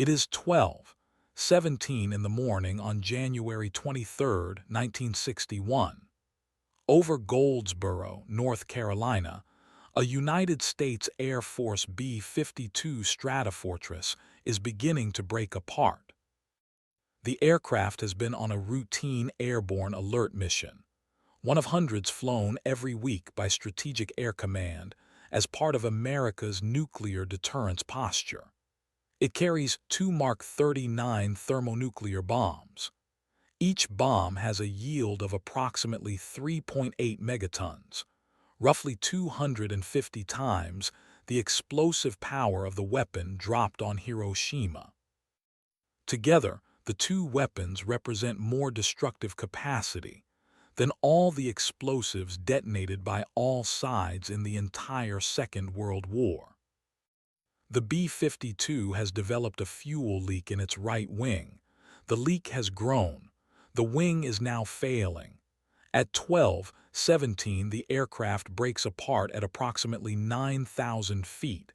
It is 12:17 in the morning on January 23, 1961. Over Goldsboro, North Carolina, a United States Air Force B-52 Stratofortress is beginning to break apart. The aircraft has been on a routine airborne alert mission, one of hundreds flown every week by Strategic Air Command as part of America's nuclear deterrence posture. It carries two Mark 39 thermonuclear bombs. Each bomb has a yield of approximately 3.8 megatons, roughly 250 times the explosive power of the weapon dropped on Hiroshima. Together, the two weapons represent more destructive capacity than all the explosives detonated by all sides in the entire Second World War. The B-52 has developed a fuel leak in its right wing. The leak has grown. The wing is now failing. At 12:17, the aircraft breaks apart at approximately 9,000 feet.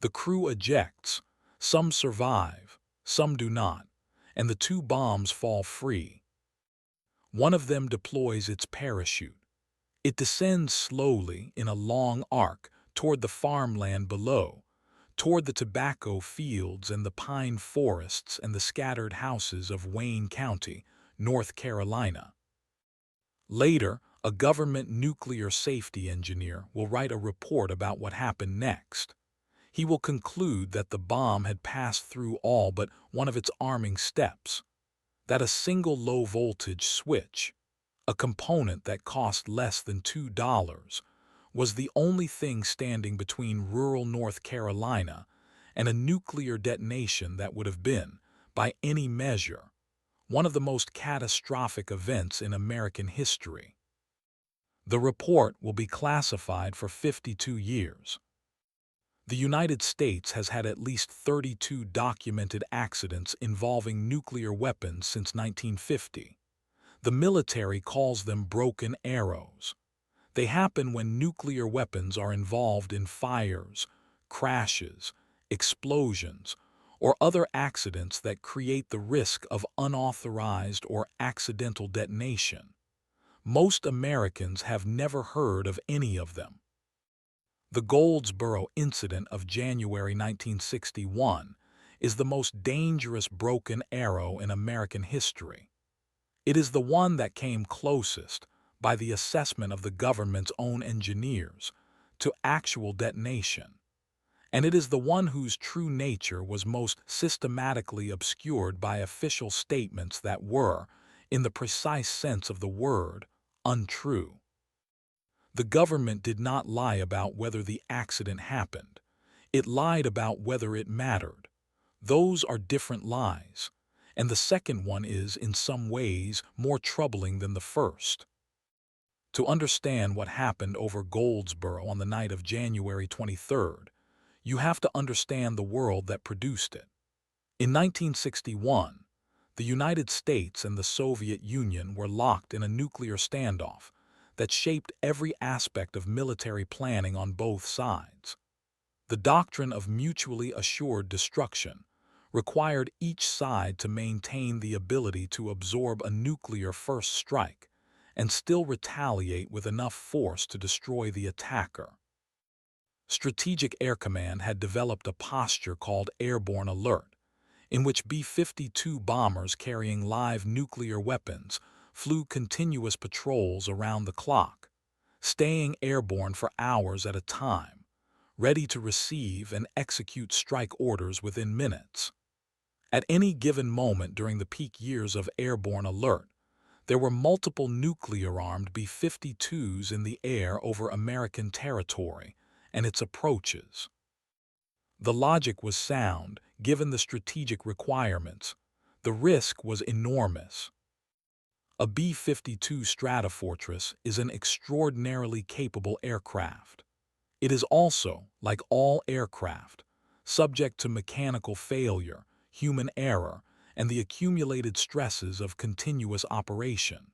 The crew ejects. Some survive, some do not, and the two bombs fall free. One of them deploys its parachute. It descends slowly in a long arc toward the farmland below, toward the tobacco fields and the pine forests and the scattered houses of Wayne County, North Carolina. Later, a government nuclear safety engineer will write a report about what happened next. He will conclude that the bomb had passed through all but one of its arming steps, that a single low-voltage switch, a component that cost less than $2, was the only thing standing between rural North Carolina and a nuclear detonation that would have been, by any measure, one of the most catastrophic events in American history. The report will be classified for 52 years. The United States has had at least 32 documented accidents involving nuclear weapons since 1950. The military calls them broken arrows. They happen when nuclear weapons are involved in fires, crashes, explosions, or other accidents that create the risk of unauthorized or accidental detonation. Most Americans have never heard of any of them. The Goldsboro incident of January 1961 is the most dangerous broken arrow in American history. It is the one that came closest, by the assessment of the government's own engineers, to actual detonation. And it is the one whose true nature was most systematically obscured by official statements that were, in the precise sense of the word, untrue. The government did not lie about whether the accident happened. It lied about whether it mattered. Those are different lies, and the second one is, in some ways, more troubling than the first. To understand what happened over Goldsboro on the night of January 23rd, you have to understand the world that produced it. In 1961, the United States and the Soviet Union were locked in a nuclear standoff that shaped every aspect of military planning on both sides. The doctrine of mutually assured destruction required each side to maintain the ability to absorb a nuclear first strike and still retaliate with enough force to destroy the attacker. Strategic Air Command had developed a posture called airborne alert, in which B-52 bombers carrying live nuclear weapons flew continuous patrols around the clock, staying airborne for hours at a time, ready to receive and execute strike orders within minutes. At any given moment during the peak years of airborne alert, there were multiple nuclear-armed B-52s in the air over American territory and its approaches. The logic was sound, given the strategic requirements. The risk was enormous. A B-52 Stratofortress is an extraordinarily capable aircraft. It is also, like all aircraft, subject to mechanical failure, human error, and the accumulated stresses of continuous operation.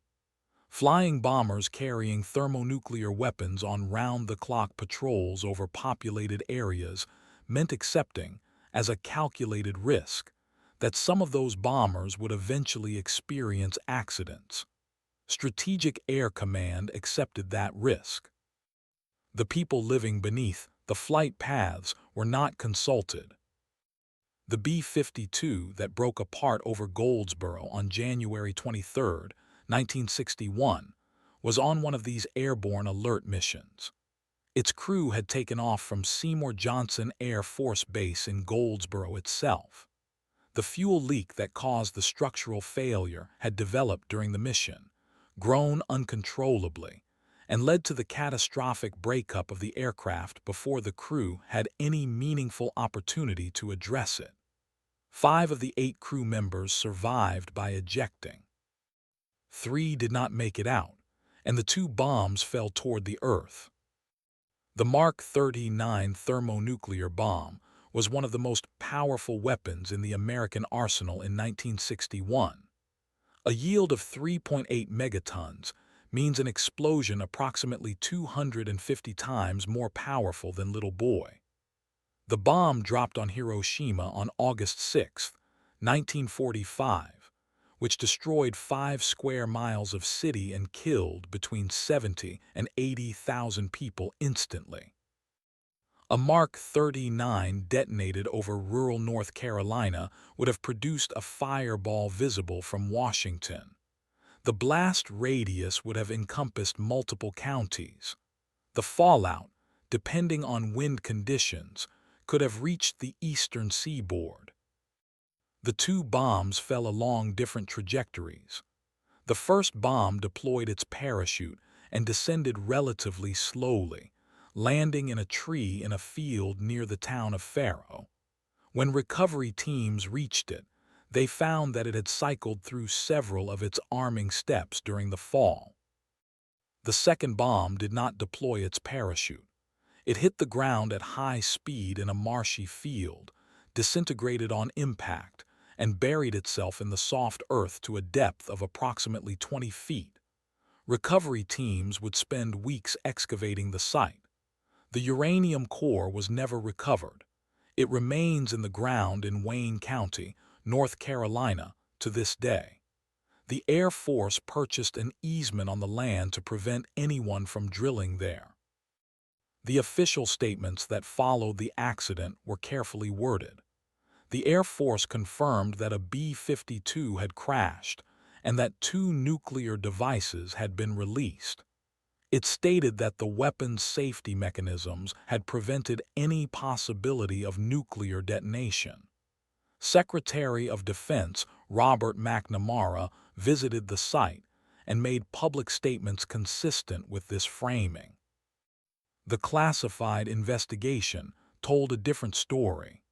Flying bombers carrying thermonuclear weapons on round-the-clock patrols over populated areas meant accepting, as a calculated risk, that some of those bombers would eventually experience accidents. Strategic Air Command accepted that risk. The people living beneath the flight paths were not consulted. The B-52 that broke apart over Goldsboro on January 23, 1961, was on one of these airborne alert missions. Its crew had taken off from Seymour Johnson Air Force Base in Goldsboro itself. The fuel leak that caused the structural failure had developed during the mission, grown uncontrollably, and led to the catastrophic breakup of the aircraft before the crew had any meaningful opportunity to address it. 5 of the 8 crew members survived by ejecting. 3 did not make it out, and the 2 bombs fell toward the Earth. The Mark 39 thermonuclear bomb was one of the most powerful weapons in the American arsenal in 1961. A yield of 3.8 megatons means an explosion approximately 250 times more powerful than Little Boy. The bomb dropped on Hiroshima on August 6, 1945, which destroyed 5 square miles of city and killed between 70 and 80,000 people instantly. A Mark 39 detonated over rural North Carolina would have produced a fireball visible from Washington. The blast radius would have encompassed multiple counties. The fallout, depending on wind conditions, could have reached the eastern seaboard. The 2 bombs fell along different trajectories. The first bomb deployed its parachute and descended relatively slowly, landing in a tree in a field near the town of Faro. When recovery teams reached it, they found that it had cycled through several of its arming steps during the fall. The second bomb did not deploy its parachute. It hit the ground at high speed in a marshy field, disintegrated on impact, and buried itself in the soft earth to a depth of approximately 20 feet. Recovery teams would spend weeks excavating the site. The uranium core was never recovered. It remains in the ground in Wayne County, North Carolina, to this day. The Air Force purchased an easement on the land to prevent anyone from drilling there. The official statements that followed the accident were carefully worded. The Air Force confirmed that a B-52 had crashed and that 2 nuclear devices had been released. It stated that the weapon's safety mechanisms had prevented any possibility of nuclear detonation. Secretary of Defense Robert McNamara visited the site and made public statements consistent with this framing. The classified investigation told a different story.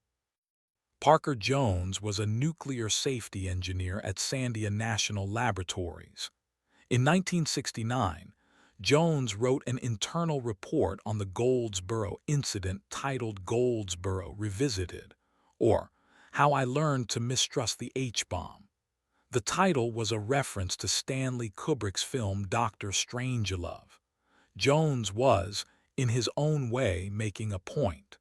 Parker Jones was a nuclear safety engineer at Sandia National Laboratories. In 1969, Jones wrote an internal report on the Goldsboro incident titled Goldsboro Revisited, or How I Learned to Mistrust the H-Bomb. The title was a reference to Stanley Kubrick's film Dr. Strangelove. Jones was, in his own way, making a point.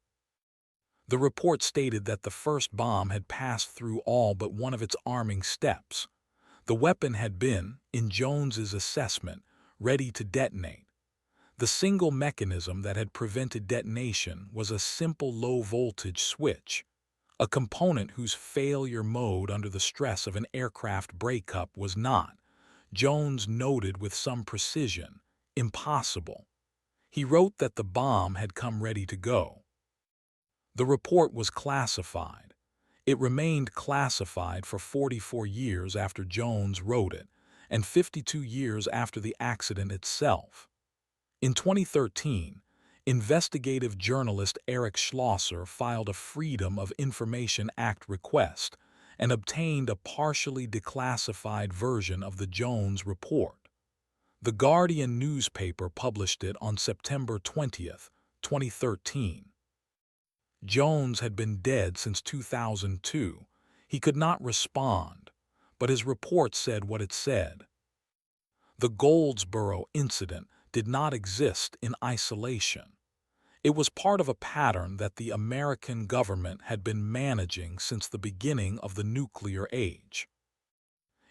The report stated that the first bomb had passed through all but one of its arming steps. The weapon had been, in Jones's assessment, ready to detonate. The single mechanism that had prevented detonation was a simple low-voltage switch, a component whose failure mode under the stress of an aircraft breakup was not, Jones noted with some precision, impossible. He wrote that the bomb had come ready to go. The report was classified. It remained classified for 44 years after Jones wrote it, and 52 years after the accident itself. In 2013, investigative journalist Eric Schlosser filed a Freedom of Information Act request and obtained a partially declassified version of the Jones report. The Guardian newspaper published it on September 20, 2013. Jones had been dead since 2002. He could not respond, but his report said what it said. The Goldsboro incident did not exist in isolation. It was part of a pattern that the American government had been managing since the beginning of the nuclear age.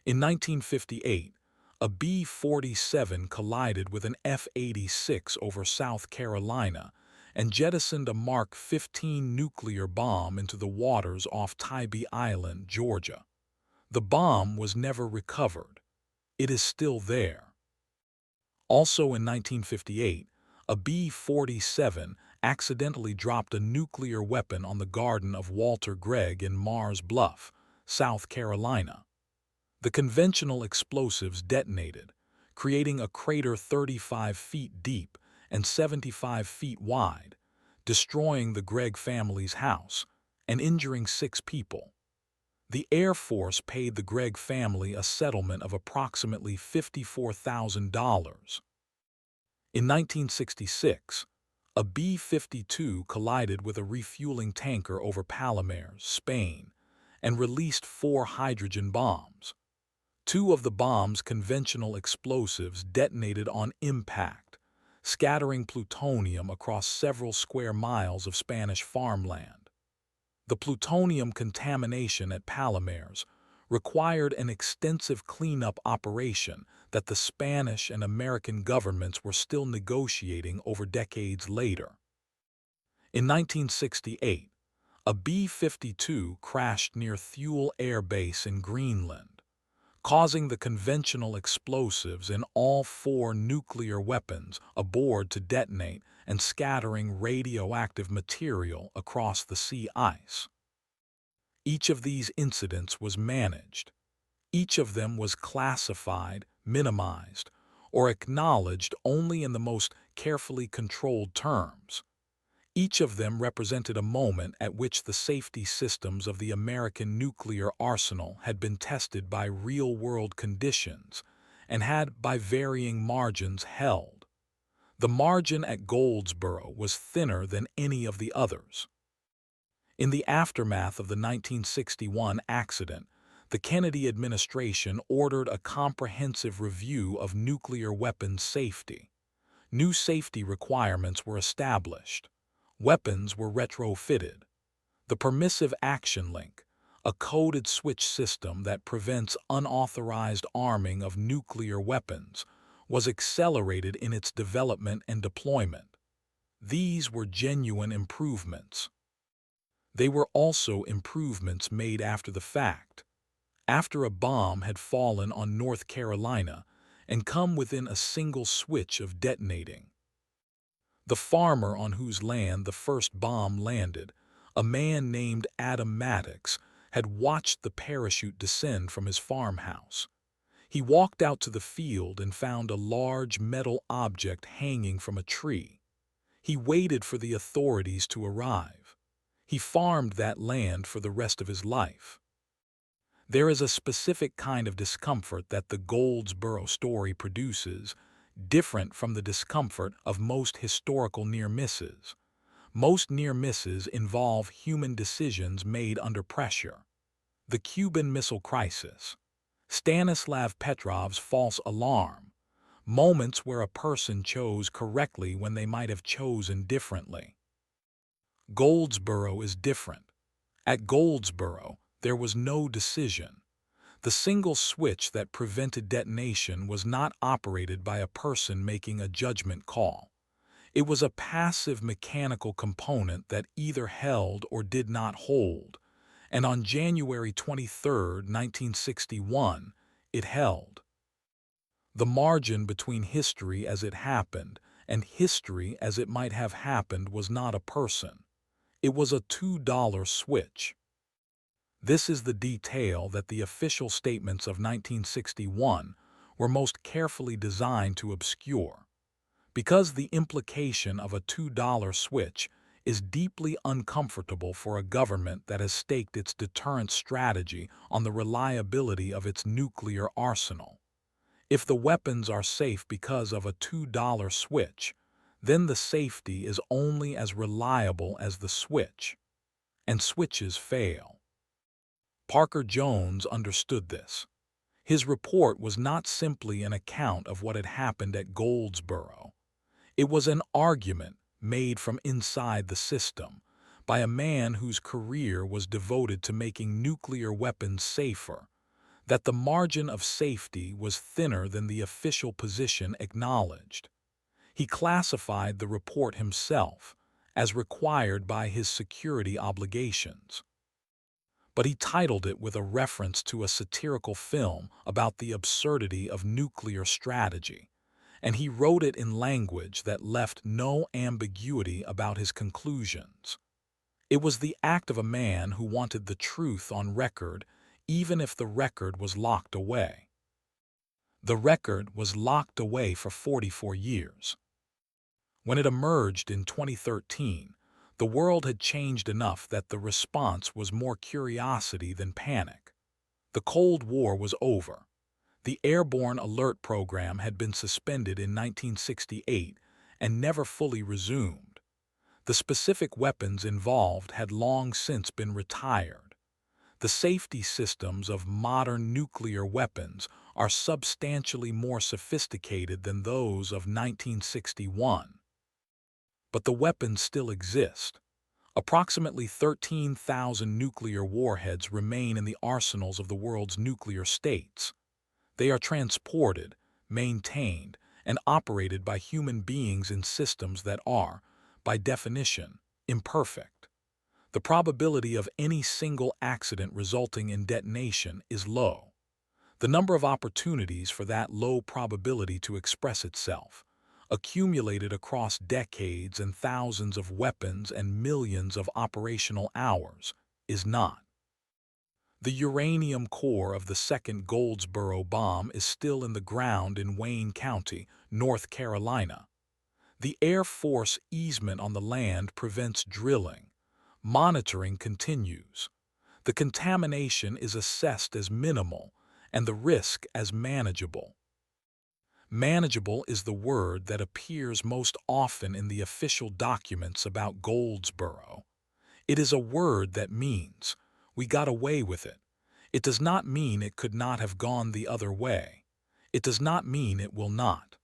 In 1958, a B-47 collided with an F-86 over South Carolina and jettisoned a Mark 15 nuclear bomb into the waters off Tybee Island, Georgia. The bomb was never recovered. It is still there. Also in 1958, a B-47 accidentally dropped a nuclear weapon on the garden of Walter Gregg in Mars Bluff, South Carolina. The conventional explosives detonated, creating a crater 35 feet deep and 75 feet wide, destroying the Gregg family's house and injuring 6 people. The Air Force paid the Gregg family a settlement of approximately $54,000. In 1966, a B-52 collided with a refueling tanker over Palomares, Spain, and released 4 hydrogen bombs. 2 of the bomb's conventional explosives detonated on impact, scattering plutonium across several square miles of Spanish farmland. The plutonium contamination at Palomares required an extensive cleanup operation that the Spanish and American governments were still negotiating over decades later. In 1968, a B-52 crashed near Thule Air Base in Greenland, causing the conventional explosives in all 4 nuclear weapons aboard to detonate and scattering radioactive material across the sea ice. Each of these incidents was managed. Each of them was classified, minimized, or acknowledged only in the most carefully controlled terms. Each of them represented a moment at which the safety systems of the American nuclear arsenal had been tested by real-world conditions and had, by varying margins, held. The margin at Goldsboro was thinner than any of the others. In the aftermath of the 1961 accident, the Kennedy administration ordered a comprehensive review of nuclear weapons safety. New safety requirements were established. Weapons were retrofitted. The permissive action link, a coded switch system that prevents unauthorized arming of nuclear weapons, was accelerated in its development and deployment. These were genuine improvements. They were also improvements made after the fact, after a bomb had fallen on North Carolina and come within a single switch of detonating. The farmer on whose land the first bomb landed, a man named Adam Maddox, had watched the parachute descend from his farmhouse. He walked out to the field and found a large metal object hanging from a tree. He waited for the authorities to arrive. He farmed that land for the rest of his life. There is a specific kind of discomfort that the Goldsboro story produces, different from the discomfort of most historical near misses. Most near misses involve human decisions made under pressure. The Cuban Missile Crisis, Stanislav Petrov's false alarm, moments where a person chose correctly when they might have chosen differently. Goldsboro is different. At Goldsboro, there was no decision. The single switch that prevented detonation was not operated by a person making a judgment call. It was a passive mechanical component that either held or did not hold, and on January 23, 1961, it held. The margin between history as it happened and history as it might have happened was not a person. It was a $2 switch. This is the detail that the official statements of 1961 were most carefully designed to obscure. Because the implication of a $2 switch is deeply uncomfortable for a government that has staked its deterrent strategy on the reliability of its nuclear arsenal. If the weapons are safe because of a $2 switch, then the safety is only as reliable as the switch, and switches fail. Parker Jones understood this. His report was not simply an account of what had happened at Goldsboro. It was an argument made from inside the system by a man whose career was devoted to making nuclear weapons safer, that the margin of safety was thinner than the official position acknowledged. He classified the report himself as required by his security obligations. But he titled it with a reference to a satirical film about the absurdity of nuclear strategy, and he wrote it in language that left no ambiguity about his conclusions. It was the act of a man who wanted the truth on record, even if the record was locked away. The record was locked away for 44 years. When it emerged in 2013, the world had changed enough that the response was more curiosity than panic. The Cold War was over. The airborne alert program had been suspended in 1968 and never fully resumed. The specific weapons involved had long since been retired. The safety systems of modern nuclear weapons are substantially more sophisticated than those of 1961. But the weapons still exist. Approximately 13,000 nuclear warheads remain in the arsenals of the world's nuclear states. They are transported, maintained, and operated by human beings in systems that are, by definition, imperfect. The probability of any single accident resulting in detonation is low. The number of opportunities for that low probability to express itself, accumulated across decades and thousands of weapons and millions of operational hours, is not. The uranium core of the second Goldsboro bomb is still in the ground in Wayne County, North Carolina. The Air Force easement on the land prevents drilling. Monitoring continues. The contamination is assessed as minimal and the risk as manageable. Manageable is the word that appears most often in the official documents about Goldsboro. It is a word that means, we got away with it. It does not mean it could not have gone the other way. It does not mean it will not.